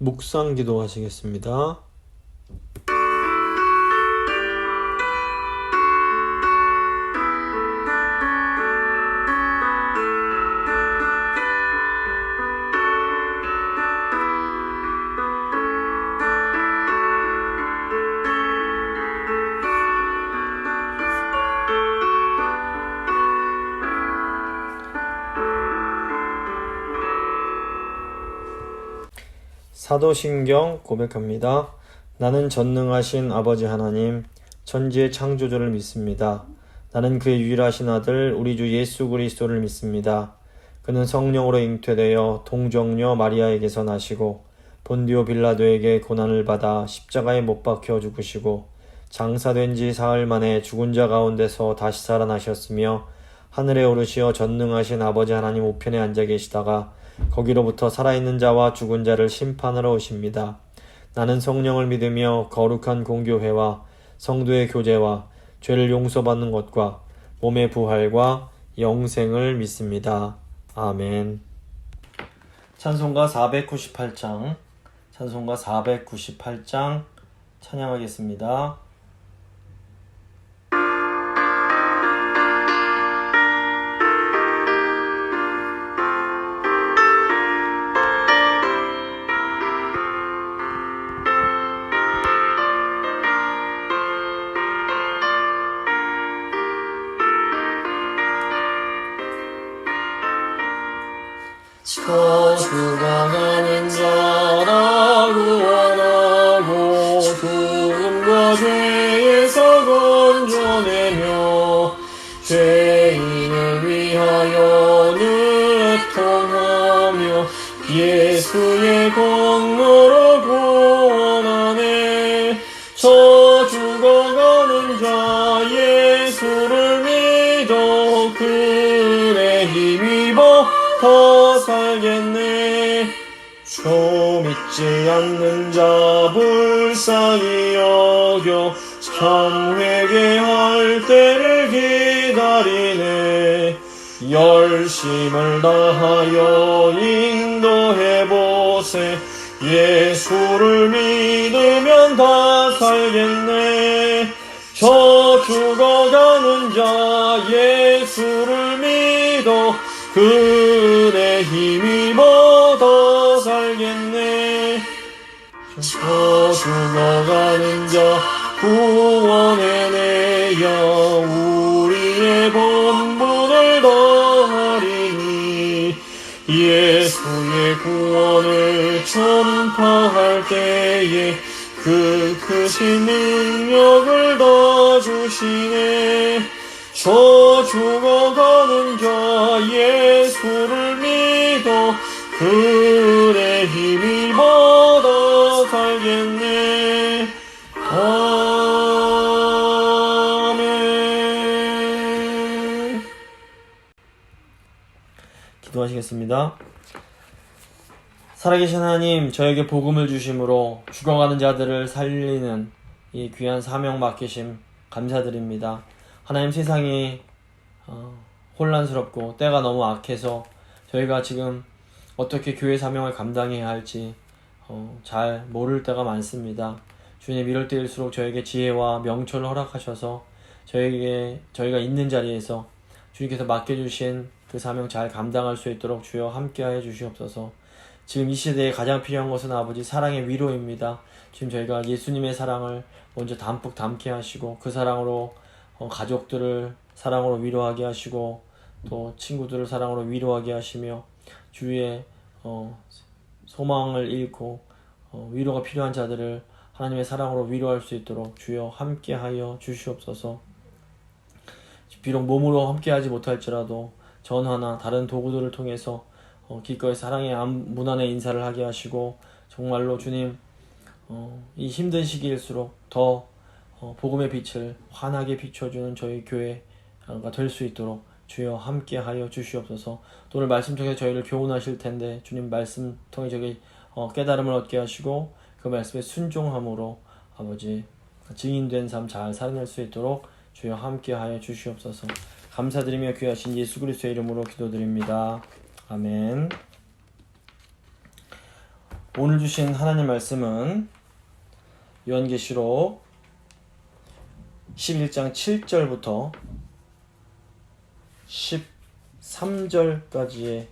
묵상 기도하시겠습니다. 사도신경 고백합니다. 나는 전능하신 아버지 하나님, 천지의 창조주를 믿습니다. 나는 그의 유일하신 아들 우리 주 예수 그리스도를 믿습니다. 그는 성령으로 잉태되어 동정녀 마리아에게서 나시고 본디오 빌라도에게 고난을 받아 십자가에 못 박혀 죽으시고 장사된 지 사흘 만에 죽은 자 가운데서 다시 살아나셨으며 하늘에 오르시어 전능하신 아버지 하나님 우편에 앉아 계시다가 거기로부터 살아있는 자와 죽은 자를 심판하러 오십니다. 나는 성령을 믿으며 거룩한 공교회와 성도의 교제와 죄를 용서받는 것과 몸의 부활과 영생을 믿습니다. 아멘. 찬송가 498장 찬양하겠습니다. 저 죽어가는 자라 구원하고 죽음과 죄에서 건져내며 죄인을 위하여 늘 애통하며 예수의 공로로 구원하네. 저 죽어가는 자 예수를 믿어 그의 힘입어 더 살겠네. 저 믿지 않는 자 불쌍히 여겨 참 회개할 때를 기다리네. 열심을 다하여 인도해보세. 예수를 믿으면 다 살겠네. 저 죽어가는 자 예수를 믿어 그의 힘입어 더 살겠네. 저 죽어가는 자 구원해내야 우리의 본분을 더하리니 예수의 구원을 전파할 때에 그 크신 능력을 더 주시네. 저 죽어가는 자 예수를 믿어 그의 힘입어 더 살겠네. 아멘. 기도하시겠습니다. 살아계신 하나님, 저에게 복음을 주심으로 죽어가는 자들을 살리는 이 귀한 사명 맡기심 감사드립니다. 하나님, 세상이 혼란스럽고 때가 너무 악해서 저희가 지금 어떻게 교회 사명을 감당해야 할지 잘 모를 때가 많습니다. 주님, 이럴 때일수록 저에게 지혜와 명철을 허락하셔서 저희가 있는 자리에서 주님께서 맡겨주신 그 사명 잘 감당할 수 있도록 주여 함께하여 주시옵소서. 지금 이 시대에 가장 필요한 것은 아버지 사랑의 위로입니다. 지금 저희가 예수님의 사랑을 먼저 담뿍 담게 하시고 그 사랑으로 가족들을 사랑으로 위로하게 하시고 또 친구들을 사랑으로 위로하게 하시며 주위에 소망을 잃고 위로가 필요한 자들을 하나님의 사랑으로 위로할 수 있도록 주여 함께하여 주시옵소서. 비록 몸으로 함께하지 못할지라도 전화나 다른 도구들을 통해서 기꺼이 사랑의 문 안에 인사를 하게 하시고 정말로 주님 이 힘든 시기일수록 더 복음의 빛을 환하게 비춰주는 저희 교회가 될 수 있도록 주여 함께하여 주시옵소서. 또 오늘 말씀 통해 저희를 교훈하실 텐데 주님 말씀 통해 저희 깨달음을 얻게 하시고 그 말씀에 순종함으로 아버지 증인된 삶 잘 살아낼 수 있도록 주여 함께하여 주시옵소서. 감사드리며 귀하신 예수 그리스도의 이름으로 기도드립니다. 아멘. 오늘 주신 하나님 말씀은 요한계시록 11장 7절부터 13절까지의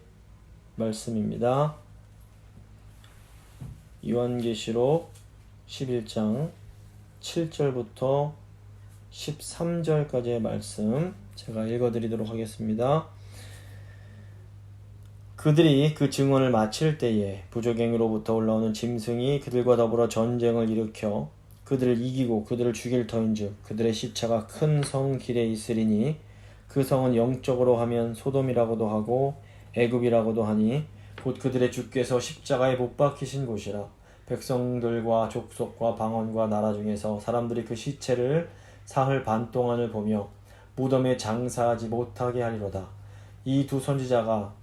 말씀입니다. 요한계시록 11장 7절부터 13절까지의 말씀 제가 읽어드리도록 하겠습니다. 그들이 그 증언을 마칠 때에 부족행으로부터 올라오는 짐승이 그들과 더불어 전쟁을 일으켜 그들을 이기고 그들을 죽일 터인즉 그들의 시차가 큰 성 길에 있으리니 그 성은 영적으로 하면 소돔이라고도 하고 애굽이라고도 하니 곧 그들의 주께서 십자가에 못 박히신 곳이라. 백성들과 족속과 방언과 나라 중에서 사람들이 그 시체를 사흘 반 동안을 보며 무덤에 장사하지 못하게 하리로다. 이 두 선지자가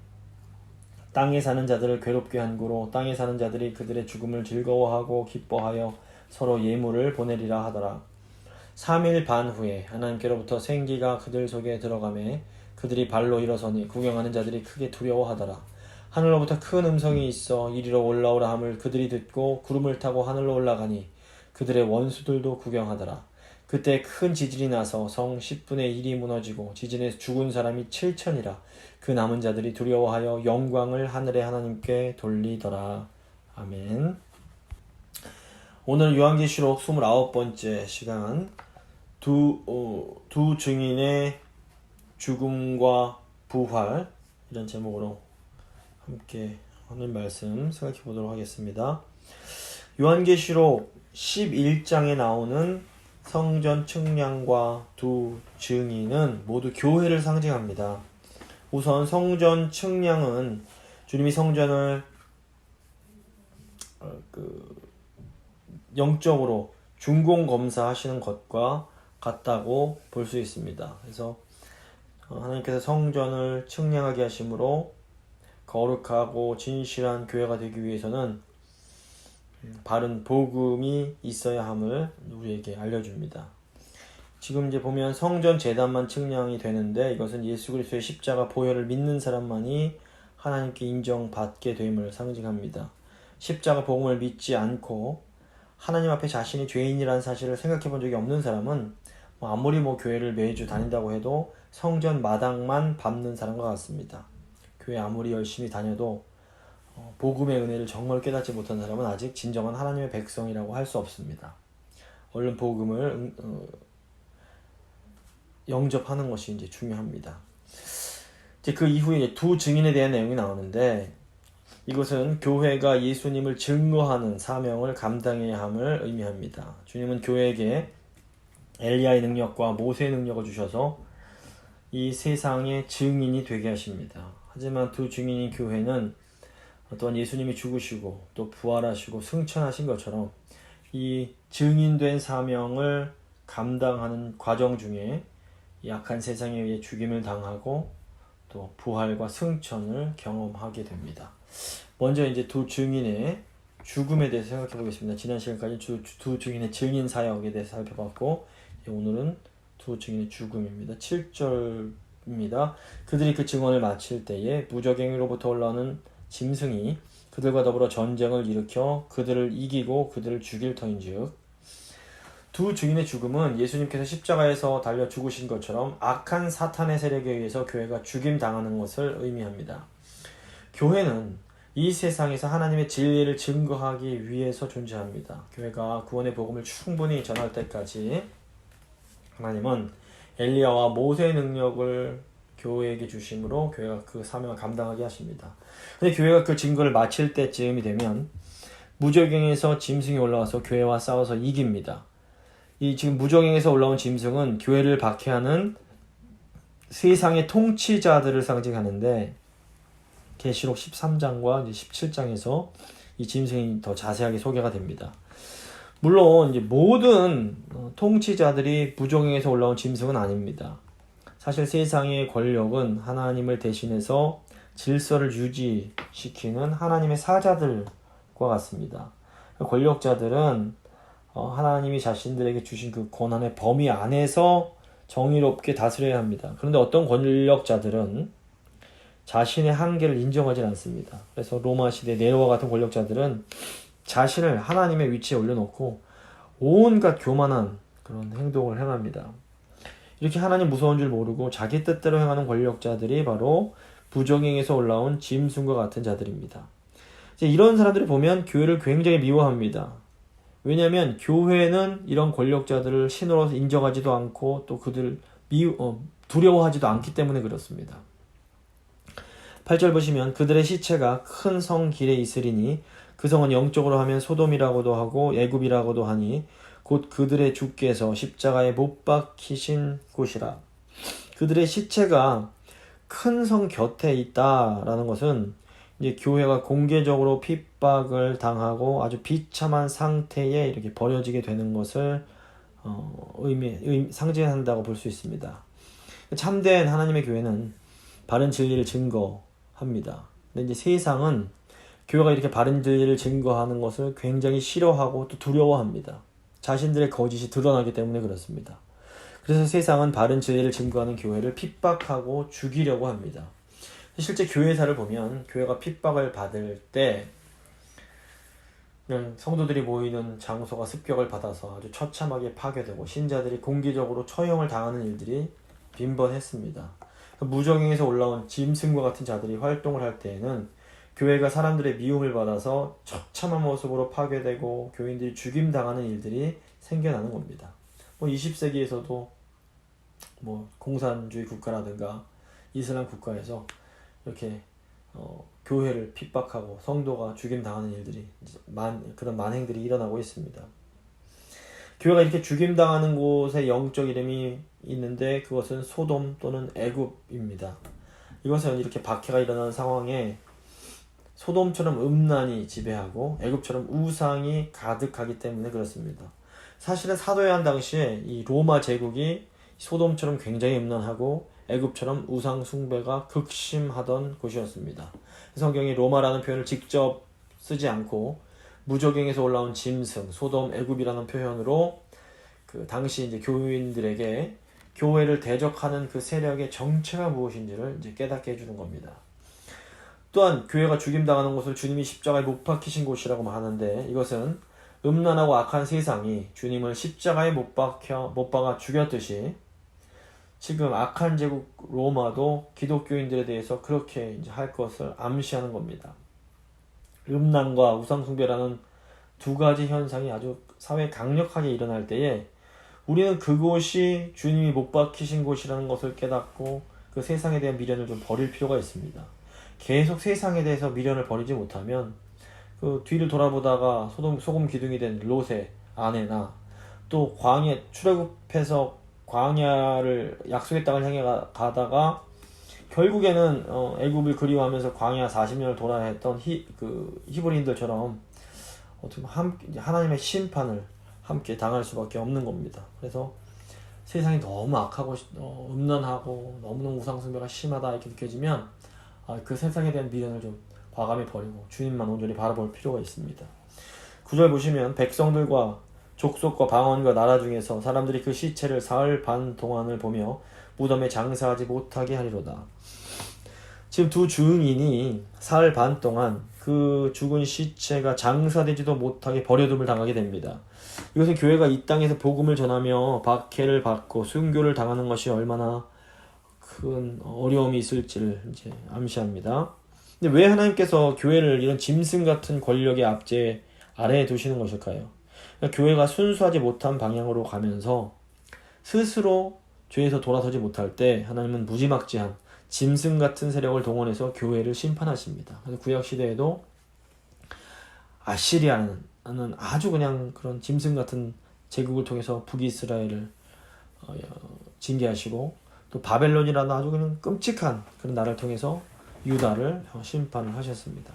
땅에 사는 자들을 괴롭게 한 고로 땅에 사는 자들이 그들의 죽음을 즐거워하고 기뻐하여 서로 예물을 보내리라 하더라. 3일 반 후에 하나님께로부터 생기가 그들 속에 들어가매 그들이 발로 일어서니 구경하는 자들이 크게 두려워하더라. 하늘로부터 큰 음성이 있어 이리로 올라오라 함을 그들이 듣고 구름을 타고 하늘로 올라가니 그들의 원수들도 구경하더라. 그때 큰 지진이 나서 성 10분의 1이 무너지고 지진에서 죽은 사람이 7천이라. 그 남은 자들이 두려워하여 영광을 하늘의 하나님께 돌리더라. 아멘. 오늘 요한계시록 29번째 시간 두 증인의 죽음과 부활 이런 제목으로 함께 하는 말씀 생각해 보도록 하겠습니다. 요한계시록 11장에 나오는 성전 측량과 두 증인은 모두 교회를 상징합니다. 우선 성전 측량은 주님이 성전을 영적으로 준공검사하시는 것과 같다고 볼 수 있습니다. 그래서 하나님께서 성전을 측량하게 하심으로 거룩하고 진실한 교회가 되기 위해서는 바른 복음이 있어야 함을 우리에게 알려줍니다. 지금 이제 보면 성전 제단만 측량이 되는데 이것은 예수 그리스도의 십자가 보혈을 믿는 사람만이 하나님께 인정받게 됨을 상징합니다. 십자가 복음을 믿지 않고 하나님 앞에 자신이 죄인이라는 사실을 생각해 본 적이 없는 사람은 아무리 교회를 매주 다닌다고 해도 성전 마당만 밟는 사람과 같습니다. 교회 아무리 열심히 다녀도 복음의 은혜를 정말 깨닫지 못한 사람은 아직 진정한 하나님의 백성이라고 할 수 없습니다. 얼른 복음을 영접하는 것이 이제 중요합니다. 이제 그 이후에 두 증인에 대한 내용이 나오는데 이것은 교회가 예수님을 증거하는 사명을 감당해야 함을 의미합니다. 주님은 교회에게 엘리야의 능력과 모세의 능력을 주셔서 이 세상의 증인이 되게 하십니다. 하지만 두 증인인 교회는 또한 예수님이 죽으시고 또 부활하시고 승천하신 것처럼 이 증인된 사명을 감당하는 과정 중에 약한 세상에 의해 죽임을 당하고 또 부활과 승천을 경험하게 됩니다. 먼저 이제 두 증인의 죽음에 대해서 생각해 보겠습니다. 지난 시간까지 두 증인의 증인 사역에 대해서 살펴봤고 오늘은 두 증인의 죽음입니다. 7절입니다. 그들이 그 증언을 마칠 때에 무적행위로부터 올라오는 짐승이 그들과 더불어 전쟁을 일으켜 그들을 이기고 그들을 죽일 터인즉 두 증인의 죽음은 예수님께서 십자가에서 달려 죽으신 것처럼 악한 사탄의 세력에 의해서 교회가 죽임당하는 것을 의미합니다. 교회는 이 세상에서 하나님의 진리를 증거하기 위해서 존재합니다. 교회가 구원의 복음을 충분히 전할 때까지 하나님은 엘리야와 모세의 능력을 교회에게 주심으로 교회가 그 사명을 감당하게 하십니다. 근데 교회가 그 증거를 마칠 때쯤이 되면 무적행에서 짐승이 올라와서 교회와 싸워서 이깁니다. 이 지금 무적행에서 올라온 짐승은 교회를 박해하는 세상의 통치자들을 상징하는데 계시록 13장과 17장에서 이 짐승이 더 자세하게 소개가 됩니다. 물론 이제 모든 통치자들이 무적행에서 올라온 짐승은 아닙니다. 사실 세상의 권력은 하나님을 대신해서 질서를 유지시키는 하나님의 사자들과 같습니다. 권력자들은 하나님이 자신들에게 주신 그 권한의 범위 안에서 정의롭게 다스려야 합니다. 그런데 어떤 권력자들은 자신의 한계를 인정하지 않습니다. 그래서 로마 시대 네로와 같은 권력자들은 자신을 하나님의 위치에 올려놓고 온갖 교만한 그런 행동을 행합니다. 이렇게 하나님 무서운 줄 모르고 자기 뜻대로 행하는 권력자들이 바로 부정행에서 올라온 짐승과 같은 자들입니다. 이제 이런 사람들이 보면 교회를 굉장히 미워합니다. 왜냐하면 교회는 이런 권력자들을 신으로 인정하지도 않고 또 그들 두려워하지도 않기 때문에 그렇습니다. 8절 보시면 그들의 시체가 큰 성 길에 있으리니 그 성은 영적으로 하면 소돔이라고도 하고 애굽이라고도 하니 곧 그들의 주께서 십자가에 못 박히신 곳이라. 그들의 시체가 큰 성 곁에 있다라는 것은 이제 교회가 공개적으로 핍박을 당하고 아주 비참한 상태에 이렇게 버려지게 되는 것을 상징한다고 볼 수 있습니다. 참된 하나님의 교회는 바른 진리를 증거합니다. 근데 이제 세상은 교회가 이렇게 바른 진리를 증거하는 것을 굉장히 싫어하고 또 두려워합니다. 자신들의 거짓이 드러나기 때문에 그렇습니다. 그래서 세상은 바른 진리를 증거하는 교회를 핍박하고 죽이려고 합니다. 실제 교회사를 보면 교회가 핍박을 받을 때 그냥 성도들이 모이는 장소가 습격을 받아서 아주 처참하게 파괴되고 신자들이 공개적으로 처형을 당하는 일들이 빈번했습니다. 무정행에서 올라온 짐승과 같은 자들이 활동을 할 때에는 교회가 사람들의 미움을 받아서 처참한 모습으로 파괴되고 교인들이 죽임당하는 일들이 생겨나는 겁니다. 20세기에서도 공산주의 국가라든가 이슬람 국가에서 이렇게 교회를 핍박하고 성도가 죽임당하는 일들이 그런 만행들이 일어나고 있습니다. 교회가 이렇게 죽임당하는 곳에 영적 이름이 있는데 그것은 소돔 또는 애굽입니다. 이것은 이렇게 박해가 일어나는 상황에 소돔처럼 음란이 지배하고 애굽처럼 우상이 가득하기 때문에 그렇습니다. 사실은 사도요한 당시에 이 로마 제국이 소돔처럼 굉장히 음란하고 애굽처럼 우상 숭배가 극심하던 곳이었습니다. 성경이 로마라는 표현을 직접 쓰지 않고 무적행에서 올라온 짐승, 소돔, 애굽이라는 표현으로 그 당시 이제 교인들에게 교회를 대적하는 그 세력의 정체가 무엇인지를 이제 깨닫게 해주는 겁니다. 또한 교회가 죽임당하는 곳을 주님이 십자가에 못 박히신 곳이라고 하는데 이것은 음란하고 악한 세상이 주님을 십자가에 못 박아 죽였듯이 지금 악한 제국 로마도 기독교인들에 대해서 그렇게 이제 할 것을 암시하는 겁니다. 음란과 우상숭배라는 두 가지 현상이 아주 사회에 강력하게 일어날 때에 우리는 그곳이 주님이 못 박히신 곳이라는 것을 깨닫고 그 세상에 대한 미련을 좀 버릴 필요가 있습니다. 계속 세상에 대해서 미련을 버리지 못하면 그 뒤를 돌아보다가 소금 기둥이 된 롯의 아내나 또 출애굽해서 광야를 약속의 땅을 향해 가다가 결국에는 애굽을 그리워하면서 광야 40년을 돌아야 했던 히브리인들처럼 어떻게 하나님의 심판을 함께 당할 수밖에 없는 겁니다. 그래서 세상이 너무 악하고 음란하고 너무너무 우상숭배가 심하다 이렇게 느껴지면 그 세상에 대한 미련을 좀 과감히 버리고 주님만 온전히 바라볼 필요가 있습니다. 9절 보시면 백성들과 족속과 방언과 나라 중에서 사람들이 그 시체를 사흘 반 동안을 보며 무덤에 장사하지 못하게 하리로다. 지금 두 증인이 사흘 반 동안 그 죽은 시체가 장사되지도 못하게 버려둠을 당하게 됩니다. 이것은 교회가 이 땅에서 복음을 전하며 박해를 받고 순교를 당하는 것이 얼마나 큰 어려움이 있을지를 이제 암시합니다. 근데 왜 하나님께서 교회를 이런 짐승 같은 권력의 압제 아래에 두시는 것일까요? 그러니까 교회가 순수하지 못한 방향으로 가면서 스스로 죄에서 돌아서지 못할 때 하나님은 무지막지한 짐승 같은 세력을 동원해서 교회를 심판하십니다. 그래서 구약 시대에도 아시리아는 아주 그냥 그런 짐승 같은 제국을 통해서 북이스라엘을 징계하시고 또 바벨론이라는 아주 그냥 끔찍한 그런 나라를 통해서 유다를 심판을 하셨습니다.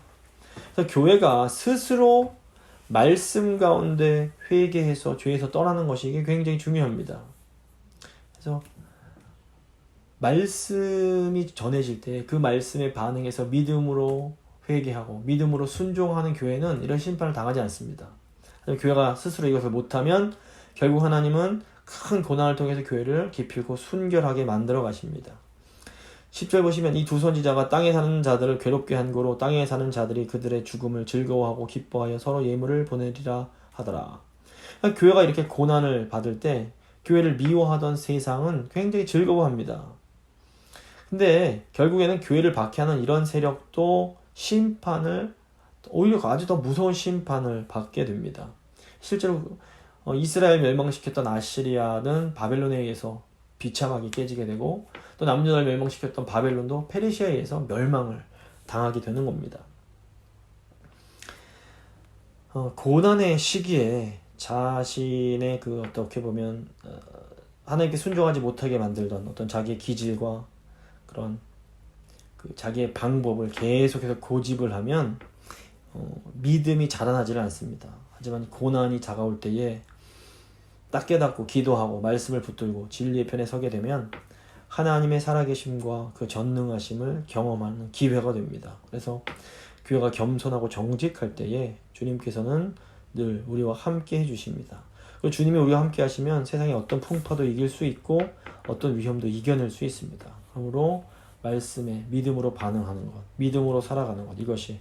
그래서 교회가 스스로 말씀 가운데 회개해서 죄에서 떠나는 것이 이게 굉장히 중요합니다. 그래서 말씀이 전해질 때 그 말씀에 반응해서 믿음으로 회개하고 믿음으로 순종하는 교회는 이런 심판을 당하지 않습니다. 교회가 스스로 이것을 못하면 결국 하나님은 큰 고난을 통해서 교회를 기필코 순결하게 만들어 가십니다. 10절 보시면 이 두 선지자가 땅에 사는 자들을 괴롭게 한 고로 땅에 사는 자들이 그들의 죽음을 즐거워하고 기뻐하여 서로 예물을 보내리라 하더라. 그러니까 교회가 이렇게 고난을 받을 때 교회를 미워하던 세상은 굉장히 즐거워합니다. 근데 결국에는 교회를 박해하는 이런 세력도 심판을, 오히려 아주 더 무서운 심판을 받게 됩니다. 실제로 이스라엘 멸망시켰던 아시리아는 바벨론에 의해서 비참하게 깨지게 되고, 또 남유다를 멸망시켰던 바벨론도 페르시아에 의해서 멸망을 당하게 되는 겁니다. 고난의 시기에 자신의 그 어떻게 보면 하나님께 순종하지 못하게 만들던 어떤 자기의 기질과 그런 그 자기의 방법을 계속해서 고집을 하면 믿음이 자라나지를 않습니다. 하지만 고난이 다가올 때에 딱 깨닫고 기도하고 말씀을 붙들고 진리의 편에 서게 되면 하나님의 살아계심과 그 전능하심을 경험하는 기회가 됩니다. 그래서 교회가 겸손하고 정직할 때에 주님께서는 늘 우리와 함께 해주십니다. 그리고 주님이 우리와 함께 하시면 세상의 어떤 풍파도 이길 수 있고 어떤 위험도 이겨낼 수 있습니다. 그러므로 말씀에 믿음으로 반응하는 것, 믿음으로 살아가는 것, 이것이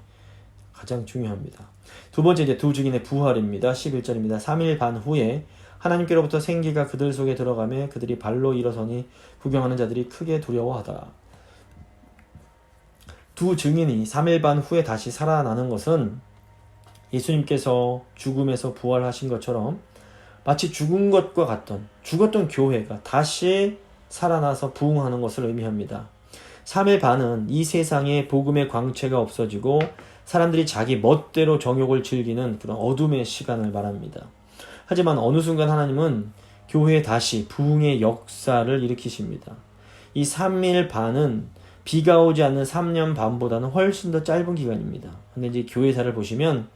가장 중요합니다. 두 번째, 이제 두 증인의 부활입니다. 11절입니다. 3일 반 후에 하나님께로부터 생기가 그들 속에 들어가매 그들이 발로 일어서니 구경하는 자들이 크게 두려워하더라. 두 증인이 3일 반 후에 다시 살아나는 것은 예수님께서 죽음에서 부활하신 것처럼 마치 죽은 것과 같던, 죽었던 교회가 다시 살아나서 부흥하는 것을 의미합니다. 3일 반은 이 세상에 복음의 광채가 없어지고 사람들이 자기 멋대로 정욕을 즐기는 그런 어둠의 시간을 말합니다. 하지만 어느 순간 하나님은 교회에 다시 부흥의 역사를 일으키십니다. 이 3일 반은 비가 오지 않는 3년 반보다는 훨씬 더 짧은 기간입니다. 근데 이제 교회사를 보시면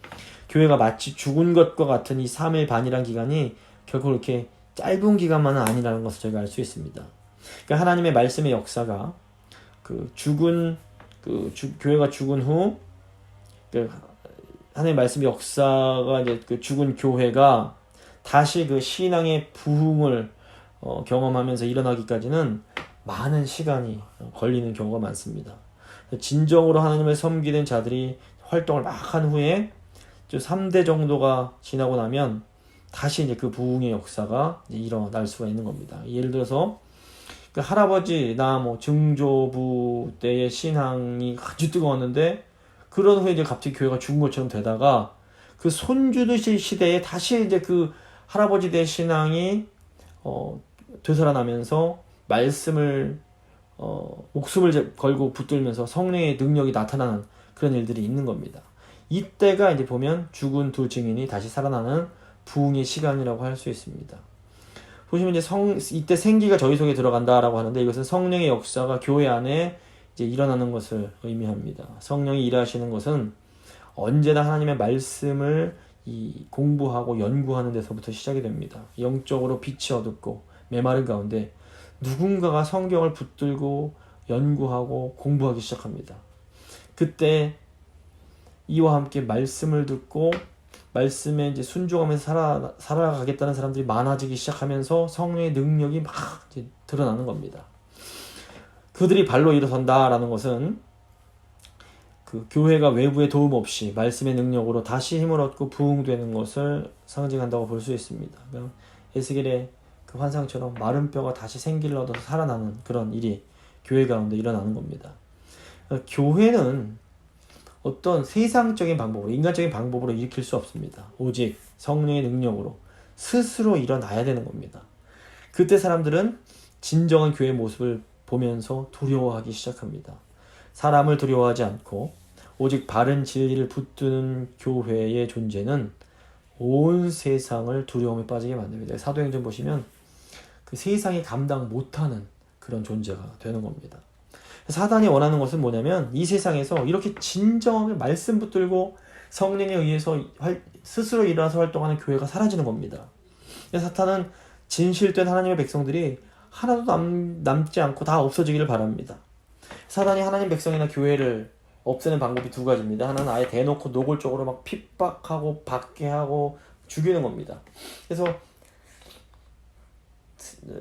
교회가 마치 죽은 것과 같은 이 3일 반이란 기간이 결코 그렇게 짧은 기간만은 아니라는 것을 저희가 알 수 있습니다. 그러니까 하나님의 말씀의 역사가 교회가 죽은 후 하나님의 말씀의 역사가 이제 그 죽은 교회가 다시 그 신앙의 부흥을 경험하면서 일어나기까지는 많은 시간이 걸리는 경우가 많습니다. 진정으로 하나님을 섬기는 자들이 활동을 막 한 후에 3대 정도가 지나고 나면 다시 이제 그 부흥의 역사가 이제 일어날 수가 있는 겁니다. 예를 들어서 그 할아버지나 뭐 증조부 때의 신앙이 아주 뜨거웠는데 그런 후에 이제 갑자기 교회가 죽은 것처럼 되다가 그 손주들 시대에 다시 이제 그 할아버지 때 신앙이 되살아나면서 말씀을 목숨을 걸고 붙들면서 성령의 능력이 나타나는 그런 일들이 있는 겁니다. 이때가 이제 보면 죽은 두 증인이 다시 살아나는 부흥의 시간이라고 할 수 있습니다. 보시면 이제 이때 생기가 저희 속에 들어간다라고 하는데 이것은 성령의 역사가 교회 안에 이제 일어나는 것을 의미합니다. 성령이 일하시는 것은 언제나 하나님의 말씀을 공부하고 연구하는 데서부터 시작이 됩니다. 영적으로 빛이 어둡고 메마른 가운데 누군가가 성경을 붙들고 연구하고 공부하기 시작합니다. 그때 이와 함께 말씀을 듣고 말씀에 이제 순종하면서 살아가겠다는 사람들이 많아지기 시작하면서 성령의 능력이 막 이제 드러나는 겁니다. 그들이 발로 일어선다라는 것은 그 교회가 외부의 도움 없이 말씀의 능력으로 다시 힘을 얻고 부흥되는 것을 상징한다고 볼 수 있습니다. 에스겔의 그 환상처럼 마른 뼈가 다시 생기를 얻어서 살아나는 그런 일이 교회 가운데 일어나는 겁니다. 교회는 어떤 세상적인 방법으로, 인간적인 방법으로 일으킬 수 없습니다. 오직 성령의 능력으로 스스로 일어나야 되는 겁니다. 그때 사람들은 진정한 교회의 모습을 보면서 두려워하기 시작합니다. 사람을 두려워하지 않고 오직 바른 진리를 붙드는 교회의 존재는 온 세상을 두려움에 빠지게 만듭니다. 사도행전 보시면 그 세상이 감당 못하는 그런 존재가 되는 겁니다. 사단이 원하는 것은 뭐냐면 이 세상에서 이렇게 진정하게 말씀 붙들고 성령에 의해서 스스로 일어나서 활동하는 교회가 사라지는 겁니다. 사탄은 진실된 하나님의 백성들이 하나도 남지 않고 다 없어지기를 바랍니다. 사단이 하나님 백성이나 교회를 없애는 방법이 두 가지입니다. 하나는 아예 대놓고 노골적으로 막 핍박하고 박해하고 죽이는 겁니다. 그래서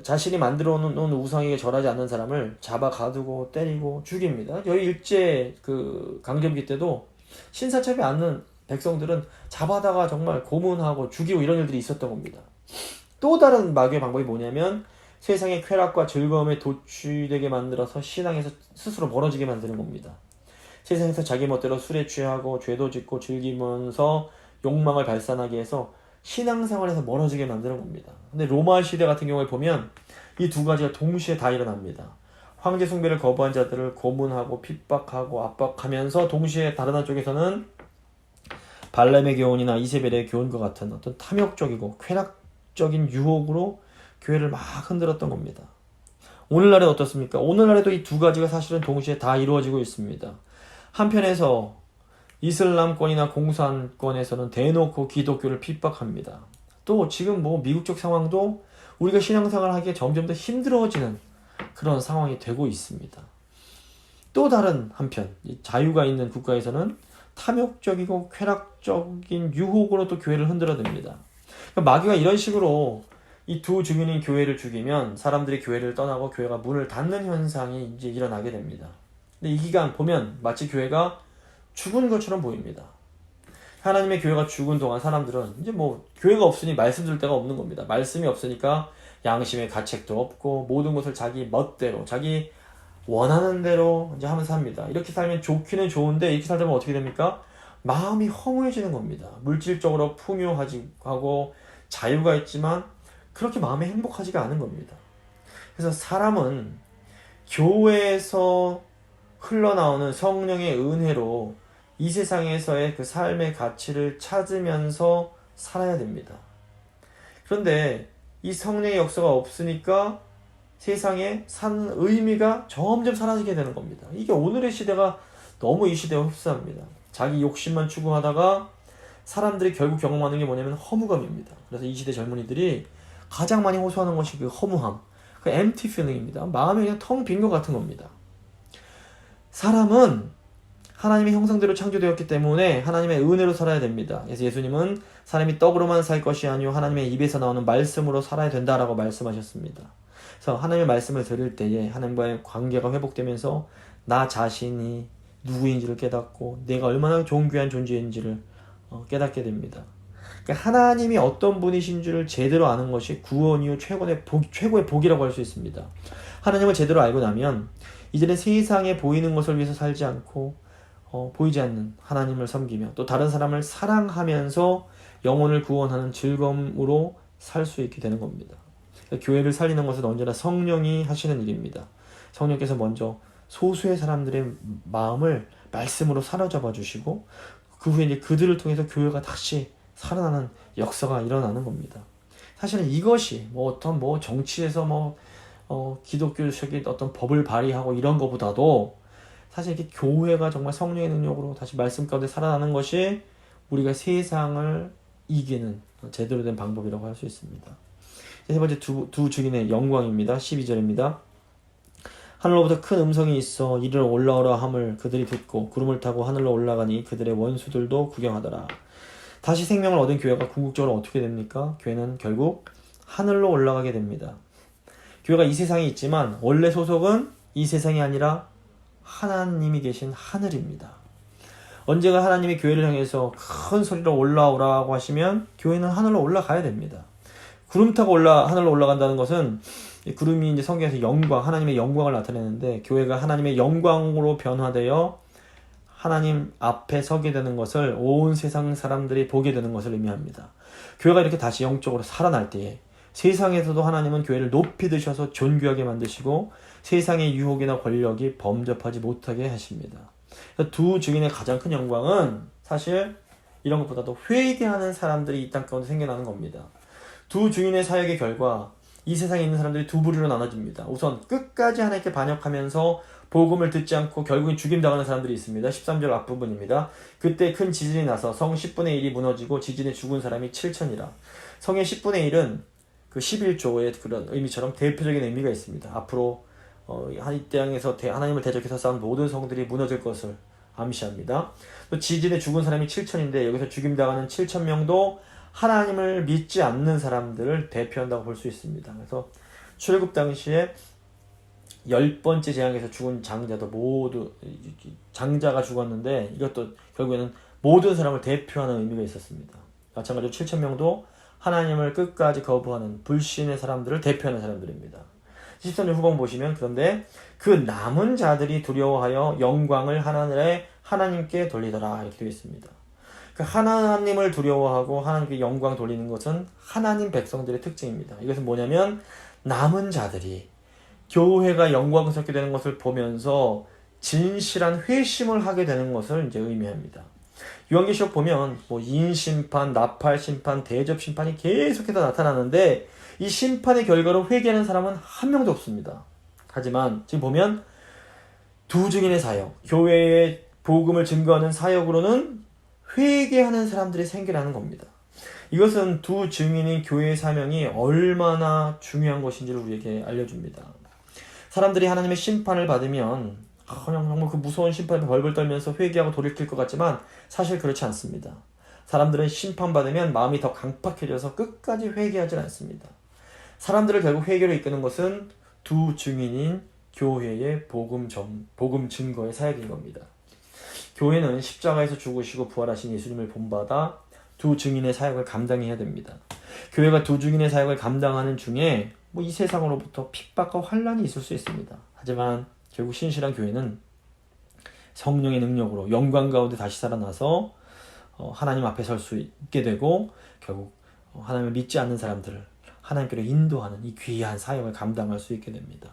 자신이 만들어 놓은 우상에게 절하지 않는 사람을 잡아 가두고 때리고 죽입니다. 여기 일제 그 강점기 때도 신사참이 않는 백성들은 잡아다가 정말 고문하고 죽이고 이런 일들이 있었던 겁니다. 또 다른 마귀의 방법이 뭐냐면 세상의 쾌락과 즐거움에 도취되게 만들어서 신앙에서 스스로 멀어지게 만드는 겁니다. 세상에서 자기 멋대로 술에 취하고 죄도 짓고 즐기면서 욕망을 발산하게 해서 신앙생활에서 멀어지게 만드는 겁니다. 근데 로마 시대 같은 경우에 보면 이 두 가지가 동시에 다 일어납니다. 황제 숭배를 거부한 자들을 고문하고 핍박하고 압박하면서 동시에 다른 한쪽에서는 발람의 교훈이나 이세벨의 교훈과 같은 어떤 탐욕적이고 쾌락적인 유혹으로 교회를 막 흔들었던 겁니다. 오늘날에 어떻습니까? 오늘날에도 이 두 가지가 사실은 동시에 다 이루어지고 있습니다. 한편에서 이슬람권이나 공산권에서는 대놓고 기독교를 핍박합니다. 또 지금 뭐 미국적 상황도 우리가 신앙생활을 하기에 점점 더 힘들어지는 그런 상황이 되고 있습니다. 또 다른 한편 자유가 있는 국가에서는 탐욕적이고 쾌락적인 유혹으로 또 교회를 흔들어댑니다. 그러니까 마귀가 이런 식으로 이 두 증인인 교회를 죽이면 사람들이 교회를 떠나고 교회가 문을 닫는 현상이 이제 일어나게 됩니다. 근데 이 기간 보면 마치 교회가 죽은 것처럼 보입니다. 하나님의 교회가 죽은 동안 사람들은 이제 뭐 교회가 없으니 말씀 들을 데가 없는 겁니다. 말씀이 없으니까 양심의 가책도 없고 모든 것을 자기 멋대로 자기 원하는 대로 이제 하면서 삽니다. 이렇게 살면 좋기는 좋은데 이렇게 살다 보면 어떻게 됩니까? 마음이 허무해지는 겁니다. 물질적으로 풍요하고 자유가 있지만 그렇게 마음이 행복하지가 않은 겁니다. 그래서 사람은 교회에서 흘러나오는 성령의 은혜로 이 세상에서의 그 삶의 가치를 찾으면서 살아야 됩니다. 그런데 이 성령의 역사가 없으니까 세상에 사는 의미가 점점 사라지게 되는 겁니다. 이게 오늘의 시대가 너무 이 시대와 흡사합니다. 자기 욕심만 추구하다가 사람들이 결국 경험하는 게 뭐냐면 허무감입니다. 그래서 이 시대 젊은이들이 가장 많이 호소하는 것이 그 허무함, 그 empty feeling입니다. 마음이 그냥 텅 빈 것 같은 겁니다. 사람은 하나님의 형상대로 창조되었기 때문에 하나님의 은혜로 살아야 됩니다. 그래서 예수님은 사람이 떡으로만 살 것이 아니요 하나님의 입에서 나오는 말씀으로 살아야 된다라고 말씀하셨습니다. 그래서 하나님의 말씀을 들을 때에 하나님과의 관계가 회복되면서 나 자신이 누구인지를 깨닫고 내가 얼마나 존귀한 존재인지를 깨닫게 됩니다. 그러니까 하나님이 어떤 분이신 줄을 제대로 아는 것이 구원 이후 최고의 복이라고 할 수 있습니다. 하나님을 제대로 알고 나면 이제는 세상에 보이는 것을 위해서 살지 않고 보이지 않는 하나님을 섬기며 또 다른 사람을 사랑하면서 영혼을 구원하는 즐거움으로 살 수 있게 되는 겁니다. 그러니까 교회를 살리는 것은 언제나 성령이 하시는 일입니다. 성령께서 먼저 소수의 사람들의 마음을 말씀으로 사로잡아 주시고 그 후에 이제 그들을 통해서 교회가 다시 살아나는 역사가 일어나는 겁니다. 사실은 이것이 어떤 정치에서 기독교적인 어떤 법을 발의하고 이런 것보다도 사실 이렇게 교회가 정말 성령의 능력으로 다시 말씀 가운데 살아나는 것이 우리가 세상을 이기는 제대로 된 방법이라고 할 수 있습니다. 세 번째 두 증인의 영광입니다. 12절입니다. 하늘로부터 큰 음성이 있어 이리로 올라오라 함을 그들이 듣고 구름을 타고 하늘로 올라가니 그들의 원수들도 구경하더라. 다시 생명을 얻은 교회가 궁극적으로 어떻게 됩니까? 교회는 결국 하늘로 올라가게 됩니다. 교회가 이 세상에 있지만 원래 소속은 이 세상이 아니라 하나님이 계신 하늘입니다. 언제가 하나님이 교회를 향해서 큰 소리로 올라오라고 하시면 교회는 하늘로 올라가야 됩니다. 구름 타고 하늘로 올라간다는 것은 구름이 이제 성경에서 영광, 하나님의 영광을 나타내는데 교회가 하나님의 영광으로 변화되어 하나님 앞에 서게 되는 것을 온 세상 사람들이 보게 되는 것을 의미합니다. 교회가 이렇게 다시 영적으로 살아날 때에 세상에서도 하나님은 교회를 높이 드셔서 존귀하게 만드시고 세상의 유혹이나 권력이 범접하지 못하게 하십니다. 두 증인의 가장 큰 영광은 사실 이런 것보다도 회개하는 사람들이 이 땅 가운데 생겨나는 겁니다. 두 증인의 사역의 결과 이 세상에 있는 사람들이 두 부류로 나눠집니다. 우선 끝까지 하나님께 반역하면서 복음을 듣지 않고 결국엔 죽임당하는 사람들이 있습니다. 13절 앞부분입니다. 그때 큰 지진이 나서 성 10분의 1이 무너지고 지진에 죽은 사람이 7천이라. 성의 10분의 1은 그 11조의 그런 의미처럼 대표적인 의미가 있습니다. 앞으로 이 땅에서 하나님을 대적해서 싸운 모든 성들이 무너질 것을 암시합니다. 또 지진에 죽은 사람이 7천인데 여기서 죽임당하는 7천 명도 하나님을 믿지 않는 사람들을 대표한다고 볼 수 있습니다. 그래서 출애굽 당시에 10번째 재앙에서 죽은 장자도 모두 장자가 죽었는데 이것도 결국에는 모든 사람을 대표하는 의미가 있었습니다. 마찬가지로 7,000명도 하나님을 끝까지 거부하는 불신의 사람들을 대표하는 사람들입니다. 13절 후반 보시면 그런데 그 남은 자들이 두려워하여 영광을 하나님께 돌리더라 이렇게 되어 있습니다. 그 하나님을 두려워하고 하나님께 영광 돌리는 것은 하나님 백성들의 특징입니다. 이것은 뭐냐면 남은 자들이 교회가 영광스럽게 되는 것을 보면서 진실한 회심을 하게 되는 것을 이제 의미합니다. 요한계시록 보면 인심판, 나팔심판, 대접심판이 계속해서 나타나는데 이 심판의 결과로 회개하는 사람은 한 명도 없습니다. 하지만 지금 보면 두 증인의 사역, 교회의 복음을 증거하는 사역으로는 회개하는 사람들이 생겨나는 겁니다. 이것은 두 증인인 교회의 사명이 얼마나 중요한 것인지를 우리에게 알려줍니다. 사람들이 하나님의 심판을 받으면 그냥 정말 그 무서운 심판에 벌벌 떨면서 회개하고 돌이킬 것 같지만 사실 그렇지 않습니다. 사람들은 심판받으면 마음이 더 강팍해져서 끝까지 회개하지 않습니다. 사람들을 결국 회개로 이끄는 것은 두 증인인 교회의 복음 증거의 사역인 겁니다. 교회는 십자가에서 죽으시고 부활하신 예수님을 본받아 두 증인의 사역을 감당해야 됩니다. 교회가 두 증인의 사역을 감당하는 중에 이 세상으로부터 핍박과 환난이 있을 수 있습니다. 하지만 결국 신실한 교회는 성령의 능력으로 영광 가운데 다시 살아나서 하나님 앞에 설 수 있게 되고 결국 하나님을 믿지 않는 사람들을 하나님께로 인도하는 이 귀한 사역을 감당할 수 있게 됩니다.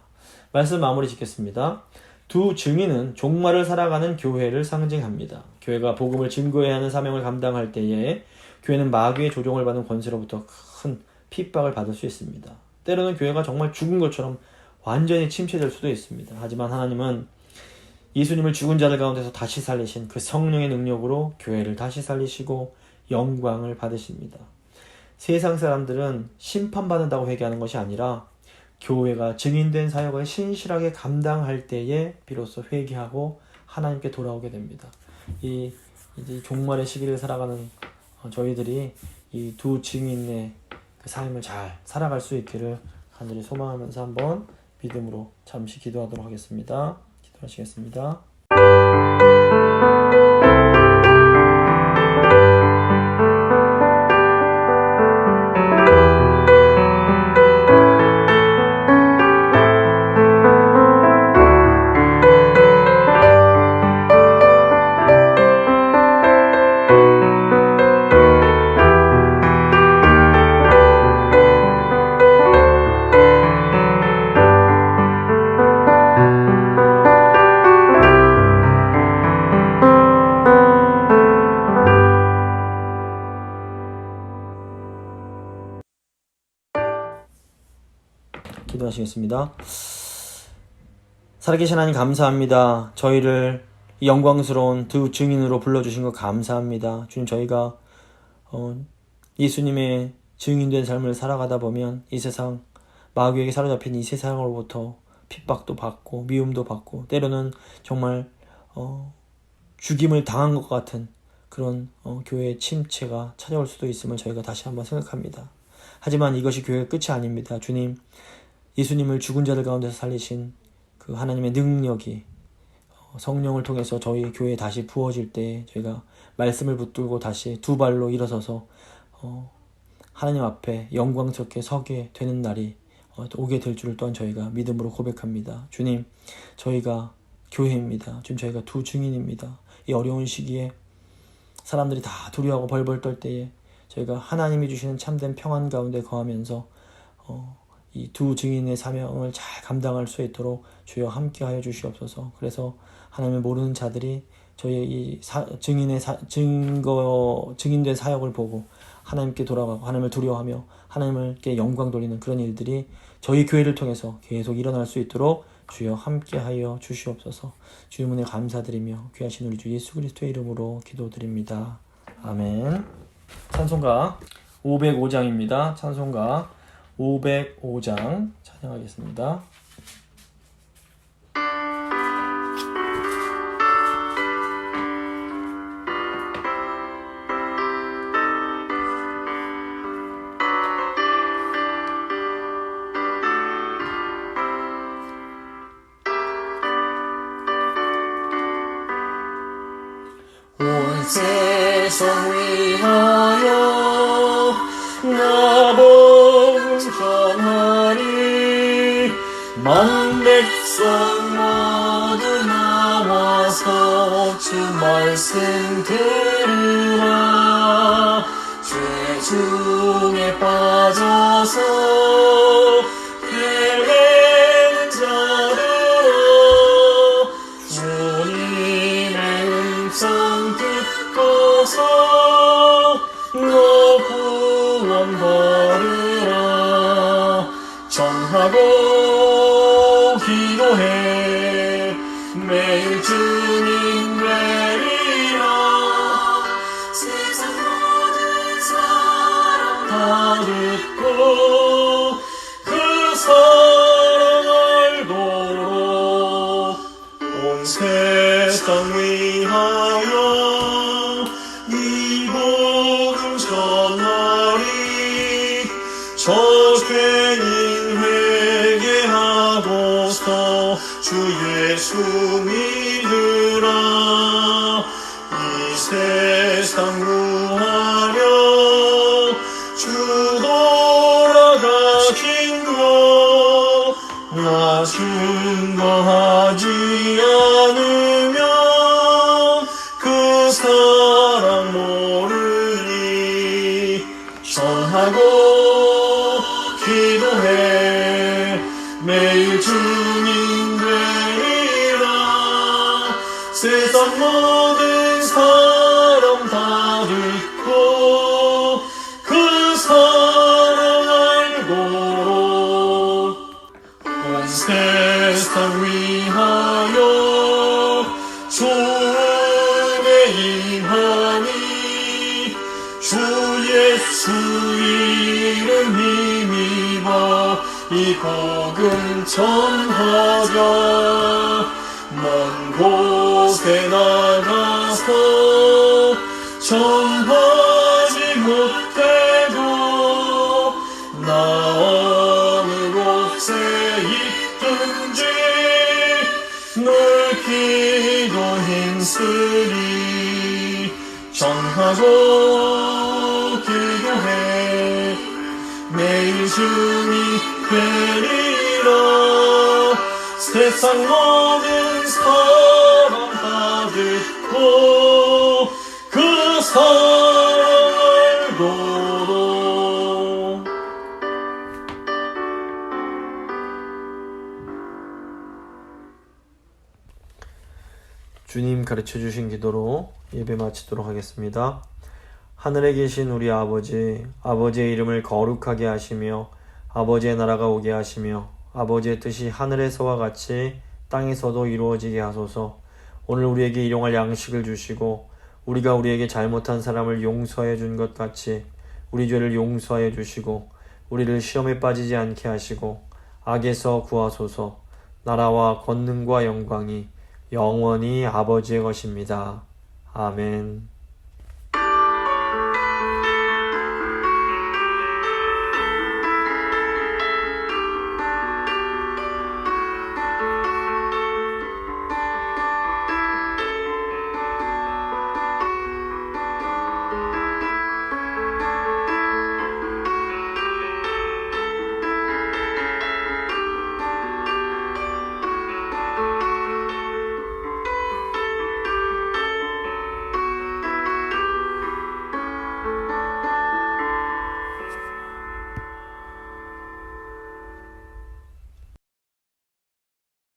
말씀 마무리 짓겠습니다. 두 증인은 종말을 살아가는 교회를 상징합니다. 교회가 복음을 증거해야 하는 사명을 감당할 때에 교회는 마귀의 조종을 받는 권세로부터 큰 핍박을 받을 수 있습니다. 때로는 교회가 정말 죽은 것처럼 완전히 침체될 수도 있습니다. 하지만 하나님은 예수님을 죽은 자들 가운데서 다시 살리신 그 성령의 능력으로 교회를 다시 살리시고 영광을 받으십니다. 세상 사람들은 심판받는다고 회개하는 것이 아니라 교회가 증인된 사역을 신실하게 감당할 때에 비로소 회개하고 하나님께 돌아오게 됩니다. 이제 종말의 시기를 살아가는 저희들이 이 두 증인의 그 삶을 잘 살아갈 수 있기를 간절히 소망하면서 한번 믿음으로 잠시 기도하도록 하겠습니다. 기도하시겠습니다. 기도하시겠습니다. 살아계신 하나님 감사합니다. 저희를 이 영광스러운 두 증인으로 불러주신 것 감사합니다. 주님, 저희가 예수님의 증인된 삶을 살아가다 보면 이 세상 마귀에게 사로잡힌 이 세상으로부터 핍박도 받고 미움도 받고 때로는 정말 죽임을 당한 것 같은 그런 교회의 침체가 찾아올 수도 있음을 저희가 다시 한번 생각합니다. 하지만 이것이 교회의 끝이 아닙니다. 주님, 예수님을 죽은 자들 가운데서 살리신 그 하나님의 능력이 성령을 통해서 저희 교회에 다시 부어질 때 저희가 말씀을 붙들고 다시 두 발로 일어서서 하나님 앞에 영광스럽게 서게 되는 날이 오게 될 줄을 또한 저희가 믿음으로 고백합니다. 주님, 저희가 교회입니다. 주님, 저희가 두 증인입니다. 이 어려운 시기에 사람들이 다 두려워하고 벌벌 떨 때에 저희가 하나님이 주시는 참된 평안 가운데 거하면서 이 두 증인의 사명을 잘 감당할 수 있도록 주여 함께하여 주시옵소서. 그래서 하나님을 모르는 자들이 저희의 이 증인된 사역을 보고 하나님께 돌아가고 하나님을 두려워하며 하나님께 영광 돌리는 그런 일들이 저희 교회를 통해서 계속 일어날 수 있도록 주여 함께하여 주시옵소서. 주의 은혜 감사드리며 귀하신 우리 주 예수 그리스도의 이름으로 기도드립니다. 아멘. 찬송가 505장입니다. 찬송가 505장 찬양하겠습니다. 세상 위하여 나 복음 전하리. 만 백성 모두 나와서 주 말씀 들으라. 죄 중에 빠져서 헤매는 자들아, 주님의 음성 듣고서 너 구원 받으라. 전하고 기도해 매일 주님 되리라. 세상 모든 사람 다 듣고 그 사랑 알도록 온 세상 위하여 이 복음 전하리. 저 죄인 회개하고서 주 예수 믿으라. 이 세상 구하려 주 돌아가신 것 나 증거하지 않으면 그 사랑 모르니. 전하고 기도해 매일 주님 되리라. 세상 모든 사람 다 듣고 그 사랑 알도록 온 세상 위하여 주의 임하니. 주 예수 이름 힘입어 이 복음 전하자. 먼 곳에 나가서 전하지 못해도 나 어느 곳에 있든지 늘 기도 힘쓰리. 전하고 기도해 매일 주님 되리라. 세상 모든 사람 다 듣고 그 사랑 알도록. 주님 가르쳐 주신 기도로 예배 마치도록 하겠습니다. 하늘에 계신 우리 아버지, 아버지의 이름을 거룩하게 하시며 아버지의 나라가 오게 하시며 아버지의 뜻이 하늘에서와 같이 땅에서도 이루어지게 하소서. 오늘 우리에게 일용할 양식을 주시고 우리가 우리에게 잘못한 사람을 용서해 준 것 같이 우리 죄를 용서하여 주시고 우리를 시험에 빠지지 않게 하시고 악에서 구하소서. 나라와 권능과 영광이 영원히 아버지의 것입니다. 아멘.